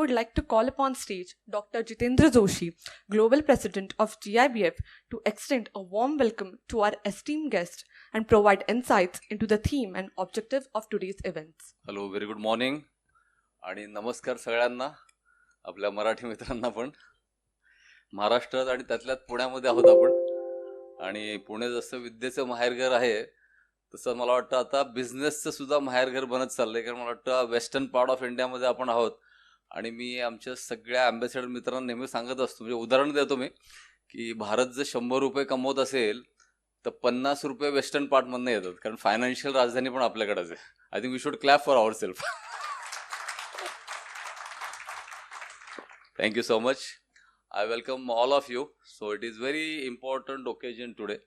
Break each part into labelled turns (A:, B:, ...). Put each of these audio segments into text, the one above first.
A: would like to call upon stage Dr. Jitendra Joshi, Global President of GIBF, to extend a warm welcome to our esteemed guest and provide insights into the theme and objective of today's events.
B: Hello, very good morning आणि नमस्कार सगळ्यांना, आपल्या मराठी मित्रांना पण. महाराष्ट्रात आणि त्यातल्यात पुण्यामध्ये आहोत आपण, आणि पुणे जसं विद्येचं माहेरघर आहे तसं मला वाटतं आता बिझनेसचं सुद्धा माहेरघर बनत चाललंय. कारण मला वाटतं वेस्टर्न पार्ट ऑफ इंडियामध्ये आपण आहोत. आणि मी आमच्या सगळ्या अँबॅसेडर मित्रांना नेहमी सांगत असतो, म्हणजे उदाहरण देतो मी, की भारत जर 100 रुपये कमवत असेल तर 50 रुपये वेस्टर्न पार्टमधनं येतात, कारण फायनान्शियल राजधानी पण आपल्याकडेच आहे. I think we should clap for our self. Thank you so much. I welcome all of you. So it is very important occasion today,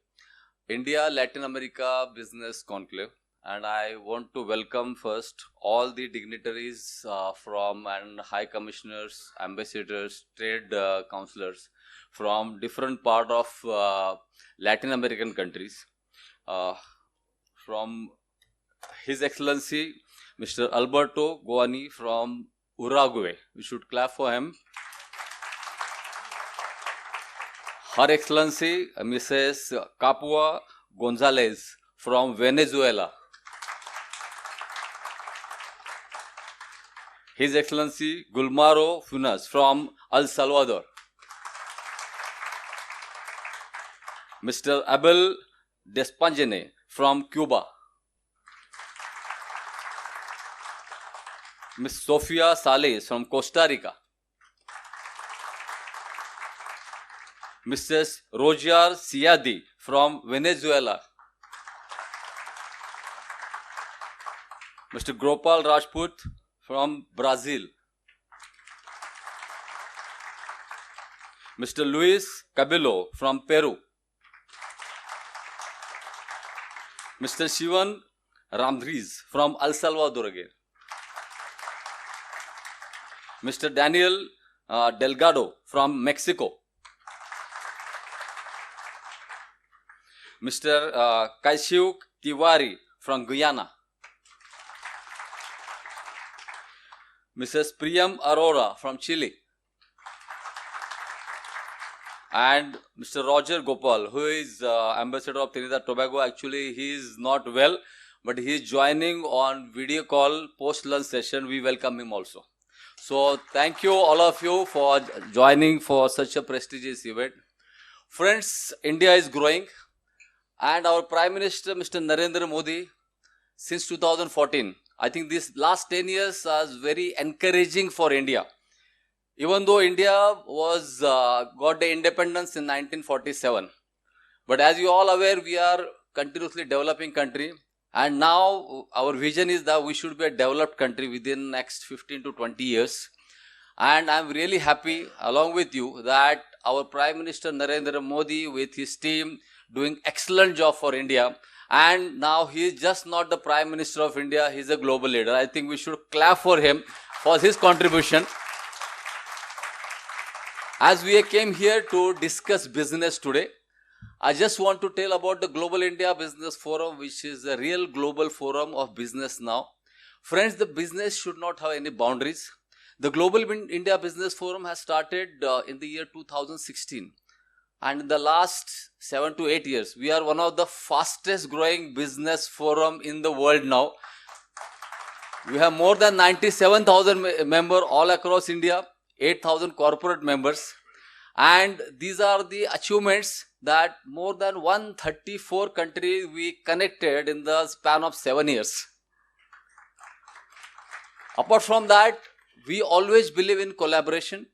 B: India-Latin America Business Conclave, and I want to welcome first all the dignitaries from and high commissioners, ambassadors, trade counselors from different part of Latin American countries. From His Excellency Mr. Alberto Guani from Uruguay. We should clap for him. Her Excellency Mrs. Capua Gonzalez from Venezuela. His Excellency Gulmaro Funes from El Salvador. Mr. Abel Despangene from Cuba. Ms. Sofia Sales from Costa Rica. Mrs. Roger Siadi from Venezuela. Mr. Gopal Rajput from Brazil. Mr. Luis Cabello from Peru. Mr. Shivan Ramdriz from El Salvador again. Mr. Daniel Delgado from Mexico. Mr. Kaishuk Tiwari from Guyana. Mrs. Priyam Arora from Chile. And Mr. Roger Gopal, who is ambassador of Trinidad Tobago. Actually, he is not well, but he is joining on video call post-lunch session. We welcome him also. So, thank you all of you for joining for such a prestigious event. Friends, India is growing. And our Prime Minister, Mr. Narendra Modi, since 2014, I think this last 10 years was very encouraging for India. Even though India was got the independence in 1947, but as you all aware, we are continuously developing country, and now our vision is that we should be a developed country within next 15 to 20 years. And I'm really happy, along with you, that our Prime Minister Narendra Modi, with his team, doing excellent job for India. And now he is just not the Prime Minister of India, he is a global leader. I think we should clap for him for his contribution. As we came here to discuss business today, I just want to tell about the Global India Business Forum, which is a real global forum of business now. Friends, the business should not have any boundaries. The Global India Business Forum has started in the year 2016. And in the last 7 to 8 years, we are one of the fastest growing business forum in the world now. We have more than 97,000 members all across India, 8,000 corporate members. And these are the achievements that more than 134 countries we connected in the span of 7 years. Apart from that, we always believe in collaboration.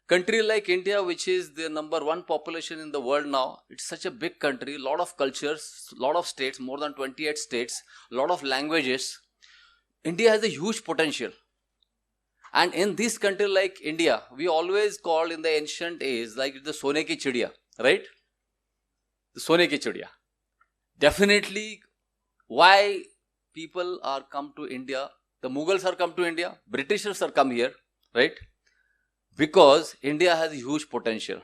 B: Country like India, which is the #1 population in the world now, it's such a big country, lot of cultures, lot of states, more than 28 states, lot of languages. India has a huge potential. And in this country like India, we always called in the ancient age like the Sone ki Chidiya, right? The Sone ki Chidiya. Definitely, why people are come to India, the Mughals are come to India, Britishers are come here, right? Because India has a huge potential.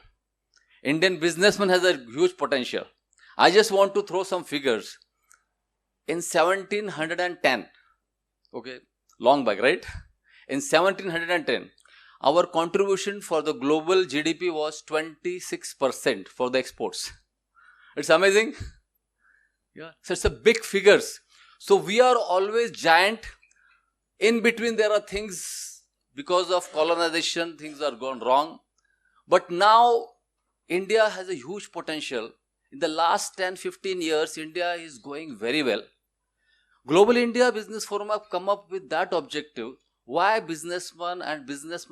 B: Indian businessman has a huge potential. I just want to throw some figures. In 1710, okay, long back, right? In 1710, our contribution for the global GDP was 26% for the exports. It's amazing. Yeah. So it's a big figures. So we are always giant. In between there are things, because of colonization, things are gone wrong. But now India has a huge potential. In the last 10-15 years, India is going very well. Global India Business Forum have come up with that objective. Why businessmen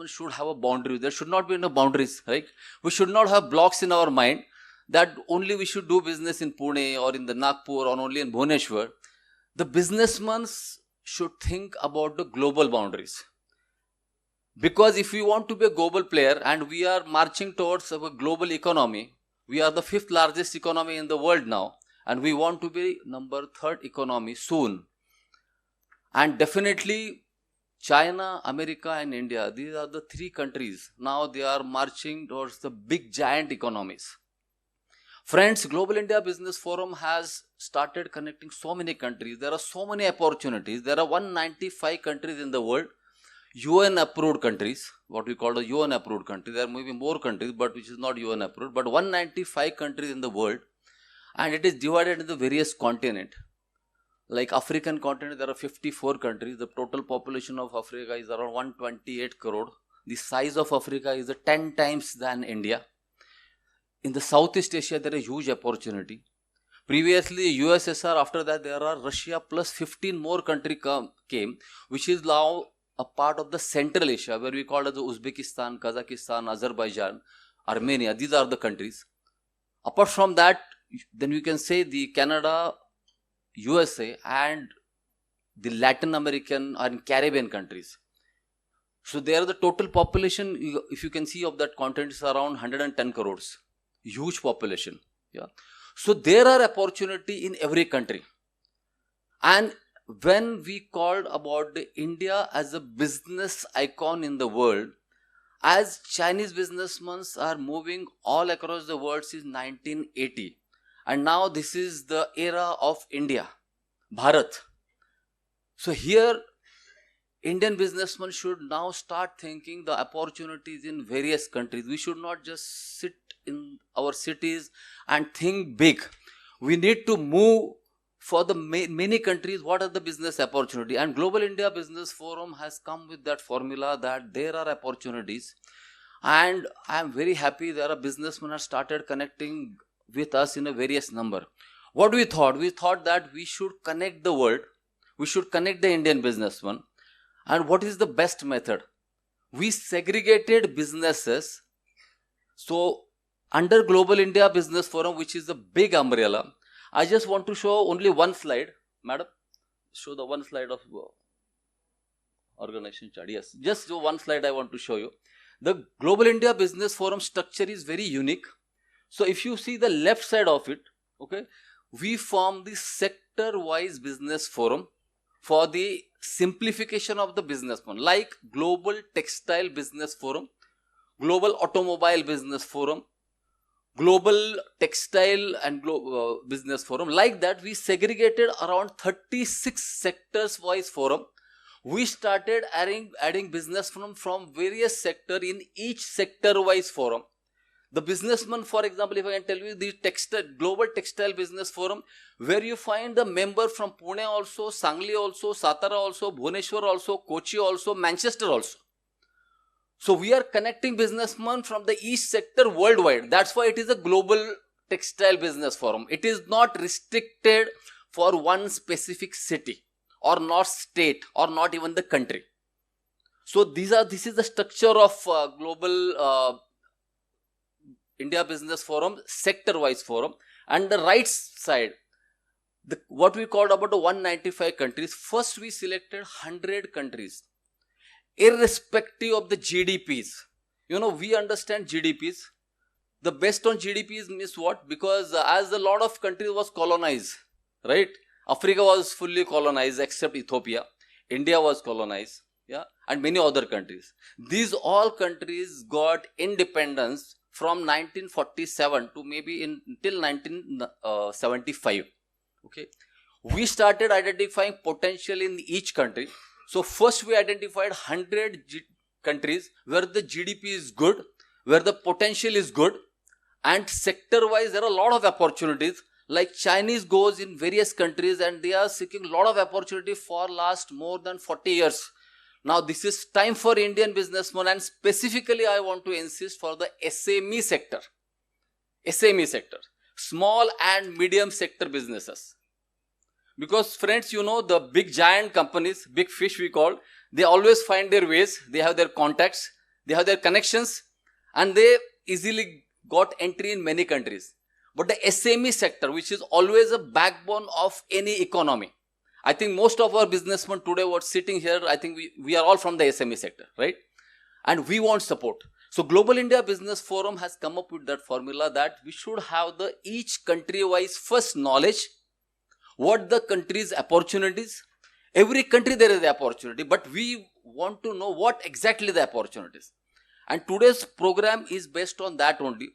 B: should have a boundary. There should not be no boundaries, right? We should not have blocks in our mind that only we should do business in Pune or in the Nagpur or only in Bhubaneswar. The businessmen should think about the global boundaries. Because if we want to be a global player and we are marching towards a global economy, we are the 5th largest economy in the world now, and we want to be number 3rd economy soon. And definitely China, America and India, these are the 3 countries. Now they are marching towards the big giant economies. Friends, Global India Business Forum has started connecting so many countries. There are so many opportunities. There are 195 countries in the world. UN approved countries, what we call the UN approved countries. There may be more countries, but which is not UN approved, but 195 countries in the world, and it is divided into various continents. Like African continent, there are 54 countries. The total population of Africa is around 128 crore. The size of Africa is 10 times than India. In the Southeast Asia, there is huge opportunity. Previously, USSR, after that there are Russia plus 15 more countries came, which is now a part of the Central Asia, where we call it the Uzbekistan, Kazakhstan, Azerbaijan, Armenia. These are the countries. Apart from that, then you can say the Canada, USA and the Latin American and Caribbean countries. So there the total population, if you can see, of that continent is around 110 crores. Huge population. Yeah. So there are opportunity in every country. And when we called about the India as a business icon in the world, as Chinese businessmen are moving all across the world since 1980, and now this is the era of India, Bharat. So here Indian businessmen should now start thinking the opportunities in various countries. We should not just sit in our cities and think big. We need to move for the many countries. What are the business opportunity? And Global India Business Forum has come with that formula that there are opportunities. And I am very happy there are businessmen have started connecting with us in a various number. What we thought? We thought that we should connect the world. We should connect the Indian businessman. And what is the best method? We segregated businesses. So under Global India Business Forum, which is a big umbrella, I just want to show only one slide. Madam, show the one slide of organization chart. Yes, just one slide I want to show you. The Global India Business Forum structure is very unique. So if you see the left side of it, okay, we form the sector-wise business forum for the simplification of the business one, like Global Textile Business Forum, Global Automobile Business Forum, Global Textile and Business Forum. Like that, we segregated around 36 sectors-wise forum. We started adding business from various sector in each sector-wise forum. The businessman, for example, if I can tell you, the Global Textile Business Forum, where you find the member from Pune also, Sangli also, Satara also, Bhubaneswar also, Kochi also, Manchester also. So we are connecting businessmen from the each sector worldwide. That's why it is a Global Textile Business Forum. It is not restricted for one specific city or not state or not even the country. So this is the structure of Global India Business Forum, sector-wise forum. And the right side, what we called about the 195 countries. First we selected 100 countries, irrespective of the GDPs. You know, we understand GDPs. The best on GDPs means what? Because as a lot of countries was colonized, right? Africa was fully colonized except Ethiopia. India was colonized, yeah, and many other countries. These all countries got independence from 1947 to maybe until 1975. Okay, we started identifying potential in each country. So first we identified 100 countries where the GDP is good, where the potential is good, and sector-wise there are a lot of opportunities. Like Chinese goes in various countries and they are seeking a lot of opportunity for last more than 40 years. Now this is time for Indian businessmen, and specifically I want to insist for the SME sector. SME sector, small and medium sector businesses. Because friends, you know, the big giant companies, big fish we call, they always find their ways, they have their contacts, they have their connections, and they easily got entry in many countries. But the SME sector, which is always a backbone of any economy. I think most of our businessmen today who are sitting here, I think we are all from the SME sector, right? And we want support. So Global India Business Forum has come up with that formula that we should have the each country-wise first knowledge, what the country's opportunities. Every country there is the opportunity, but we want to know what exactly the opportunities. And today's program is based on that only.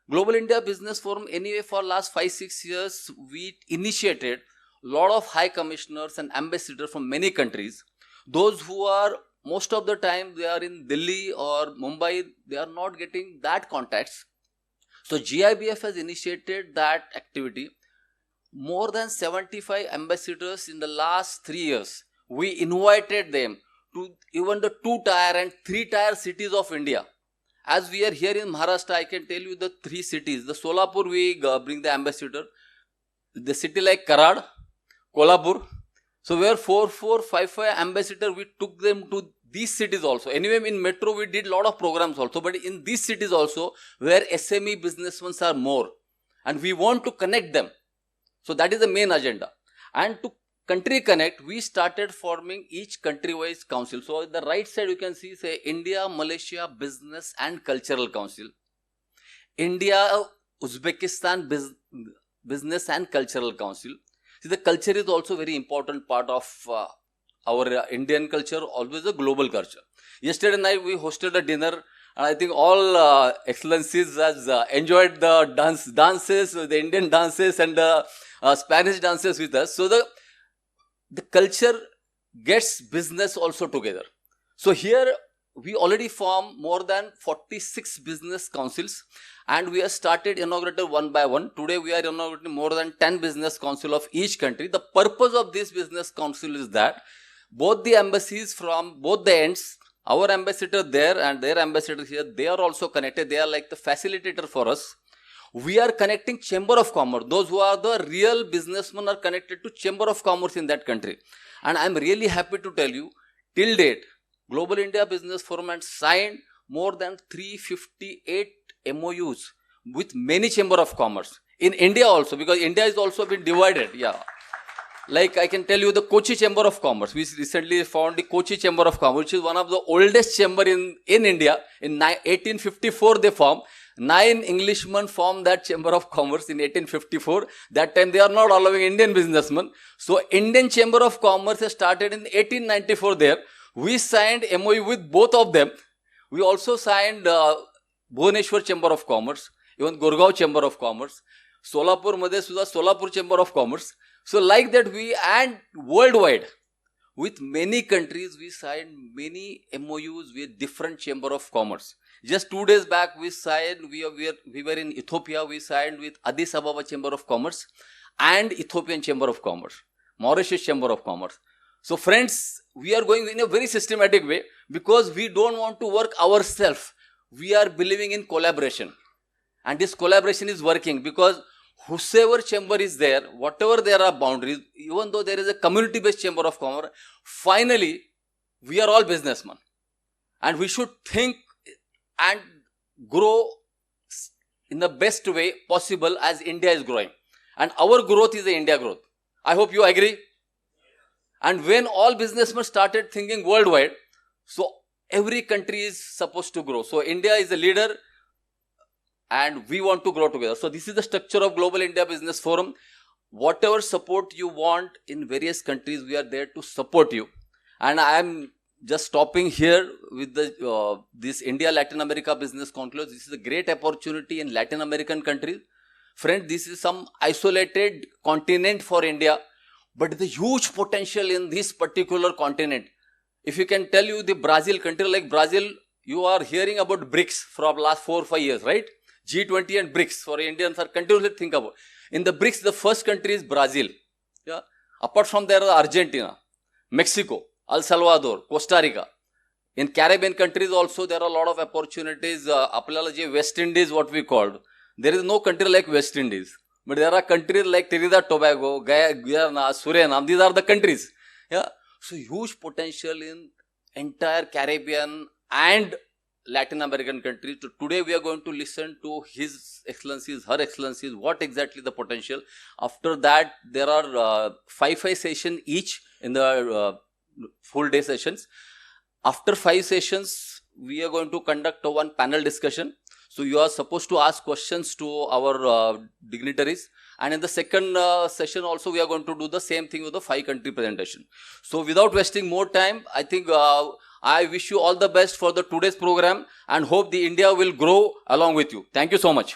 B: Global India Business Forum, anyway, for last 5-6 years, we initiated a lot of high commissioners and ambassadors from many countries. Those who are, most of the time, they are in Delhi or Mumbai, they are not getting that contacts. So GIBF has initiated that activity. More than 75 ambassadors in the last 3 years. We invited them to even the 2-tier and 3-tier cities of India. As we are here in Maharashtra, I can tell you the 3 cities. The Solapur, we bring the ambassador. The city like Karad, Kolhapur. So we are 5 ambassadors. We took them to these cities also. Anyway, in metro, we did a lot of programs also. But in these cities also, where SME businessmen are more. And we want to connect them. So that is the main agenda. And to country connect, we started forming each country-wise council. So on the right side, you can see, say, India-Malaysia Business and Cultural Council. India-Uzbekistan Business and Cultural Council. See, the culture is also very important part of our Indian culture, always a global culture. Yesterday night, we hosted a dinner. And I think all excellencies has enjoyed the dances, the Indian dances and the Spanish dances with us. So the culture gets business also together. So here we already form more than 46 business councils, and we have started inaugurated one by one. Today we are inaugurating more than 10 business council of each country. The purpose of this business council is that both the embassies from both the ends, our ambassador there and their ambassador here, they are also connected. They are like the facilitator for us. We are connecting Chamber of Commerce. Those who are the real businessmen are connected to Chamber of Commerce in that country. And I am really happy to tell you, till date, Global India Business Forum has signed more than 358 MOUs with many Chamber of Commerce. In India also, because India is also been divided. Yeah. Like I can tell you the Kochi Chamber of Commerce. We recently found the Kochi Chamber of Commerce, which is one of the oldest chamber in India. In 1854 they formed. 9 Englishmen formed that Chamber of Commerce in 1854. That time they are not allowing Indian businessmen. So Indian Chamber of Commerce has started in 1894 there. We signed MOU with both of them. We also signed Bhubaneswar Chamber of Commerce, even Gurgaon Chamber of Commerce, Solapur Madhe Sudha Solapur Chamber of Commerce. So like that we, and worldwide, with many countries, we signed many MOUs with different Chamber of Commerce. Just 2 days back, we signed, we were in Ethiopia, we signed with Addis Ababa Chamber of Commerce and Ethiopian Chamber of Commerce, Mauritius Chamber of Commerce. So friends, we are going in a very systematic way because we don't want to work ourselves. We are believing in collaboration. And this collaboration is working because whosoever chamber is there, whatever there are boundaries, even though there is a community-based Chamber of Commerce, finally, we are all businessmen. And we should think and grow in the best way possible as India is growing. And our growth is the India growth. I hope you agree. And when all businessmen started thinking worldwide, so every country is supposed to grow. So India is a leader and we want to grow together. So this is the structure of Global India Business Forum. Whatever support you want in various countries, we are there to support you. And I am just stopping here with the this India-Latin America Business Conclave. This is a great opportunity in Latin American countries. Friend, this is some isolated continent for India, but the huge potential in this particular continent. if you can tell you the Brazil, country like Brazil, you are hearing about BRICS from last 4 or 5 years, right? G20 and BRICS for Indians are continuously think about. In the BRICS, the first country is Brazil. Yeah. Apart from there, Argentina, Mexico, El Salvador, Costa Rica. In Caribbean countries also, there are a lot of opportunities. West Indies, what we called. There is no country like West Indies. But there are countries like Trinidad and Tobago, Guyana, Suriname. These are the countries. Yeah. So huge potential in entire Caribbean and Latin American countries. So today we are going to listen to His Excellencies, Her Excellencies, what exactly the potential. After that, there are 5 sessions each in the full day sessions. After 5 sessions, we are going to conduct one panel discussion. So you are supposed to ask questions to our dignitaries. And in the second session also, we are going to do the same thing with the 5 country presentation. So without wasting more time, I think I wish you all the best for the today's program and hope the India will grow along with you. Thank you so much.